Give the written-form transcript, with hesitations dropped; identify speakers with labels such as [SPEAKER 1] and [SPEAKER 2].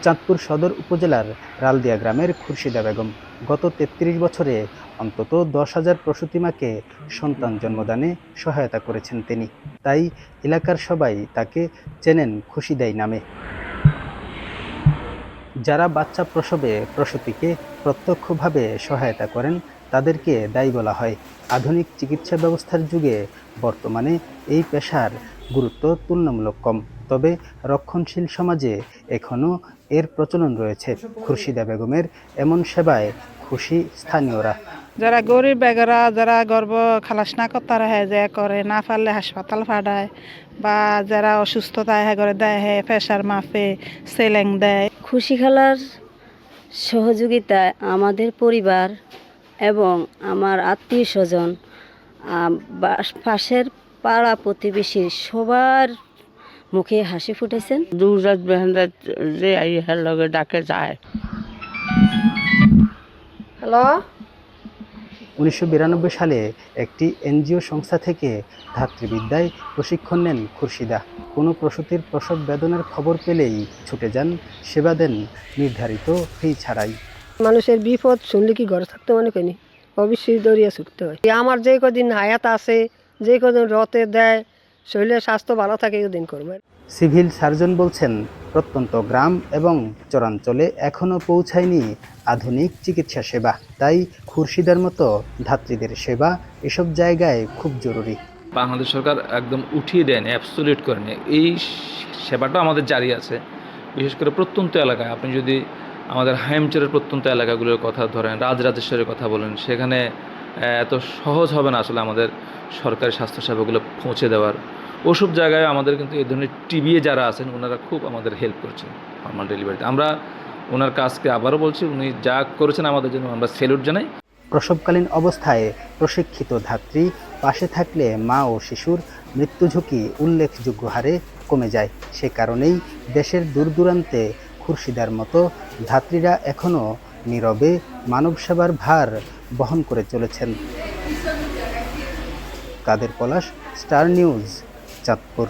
[SPEAKER 1] চাঁদপুর সদর উপজেলার রালদিয়া গ্রামের খুরশিদা বেগম গত ৩৩ বছরে অন্তত ১০,০০০ প্রসূতি মাকে সন্তান জন্মদানে সহায়তা করেছেন তিনি। তাই এলাকার সবাই তাকে চেনেন খুশিদাই নামে। যারা বাচ্চা প্রসবে প্রসূতিকে প্রত্যক্ষভাবে সহায়তা করেন তাদেরকে দায়ী বলা হয়। আধুনিক চিকিৎসা ব্যবস্থার যুগে বর্তমানে এই পেশার গুরুত্ব তুলনামূলক কম, তবে রক্ষণশীল সমাজে এখনও এর প্রচলন রয়েছে। খুরশিদা বেগমের এমন সেবায় খুশি স্থানীয়রা।
[SPEAKER 2] যারা গরিব বেগরা, যারা গর্ভ খালাস না করতে হ্যাঁ যে করে, না পারলে হাসপাতাল পাঠায়, বা যারা অসুস্থতা হ্যাঁ করে দেয়, হ্যাঁ প্রেশার মাপে, সেলেং দেয়।
[SPEAKER 3] খুশি খালার সহযোগিতায় আমাদের পরিবার এবং আমার আত্মীয় স্বজন, পাশের পাড়া প্রতিবেশী সবার মুখে হাসি ফুটেছেন।
[SPEAKER 4] দূরজাত বেহেন্দাত যে আইহার লগে ডাকে যায়।
[SPEAKER 3] হ্যালো।
[SPEAKER 1] ১৯৯২ সালে একটি এনজিও সংস্থা থেকে ধাত্রীবিদ্যায় প্রশিক্ষণ নেন খুরশিদা। কোনো প্রসূতির প্রসব বেদনার খবর পেলেই ছুটে যান, সেবা দেন নির্ধারিত ফি ছাড়াই।
[SPEAKER 5] মানুষের বিপদ শুনলে কি ঘরে থাকতে মনে করি, অবশ্যই দৌড়িয়ে ছুটতে হয়। আমার যে কদিন হায়াত আছে, যে কদিন রতে দেয়, শরীরের স্বাস্থ্য ভালো থাকে ওদিন করবে।
[SPEAKER 1] সিভিল সার্জন বলছেন, প্রত্যন্ত গ্রাম এবং চরাঞ্চলে এখনও পৌঁছায়নি আধুনিক চিকিৎসা সেবা। তাই খুরশিদার মতো ধাত্রীদের সেবা এসব জায়গায় খুব জরুরি।
[SPEAKER 6] বাংলাদেশ সরকার একদম উঠিয়ে দেয়নি, অ্যাবসলিউট করেনি। এই সেবাটা আমাদের জারি আছে, বিশেষ করে প্রত্যন্ত এলাকায়। আপনি যদি আমাদের হাইমচরের প্রত্যন্ত এলাকাগুলোর কথা ধরেন, রাজরাজেশ্বরের কথা বলেন, সেখানে এত সহজ হবে না আসলে আমাদের সরকারি স্বাস্থ্যসেবাগুলো পৌঁছে দেওয়ার। ওসব জায়গায় আমাদের কিন্তু এই ধরনের টিবিএ যারা আছেন ওনারা খুব আমাদের হেল্প করছেন নর্মাল ডেলিভারিতে। আমরা ওনার কাজকে আবারও বলছি, উনি যা করেছেন আমাদের জন্য আমরা স্যালুট জানাই।
[SPEAKER 1] প্রসবকালীন অবস্থায় প্রশিক্ষিত ধাত্রী পাশে থাকলে মা ও শিশুর মৃত্যু ঝুঁকি উল্লেখযোগ্য হারে কমে যায়। সে কারণেই দেশের দূর দূরান্তে খুরশিদার মতো ধাত্রীরা এখনও নীরবে মানব সেবার ভার বহন করে চলেছেন। কাদের পলাশ, স্টার নিউজ, চাঁদপুর।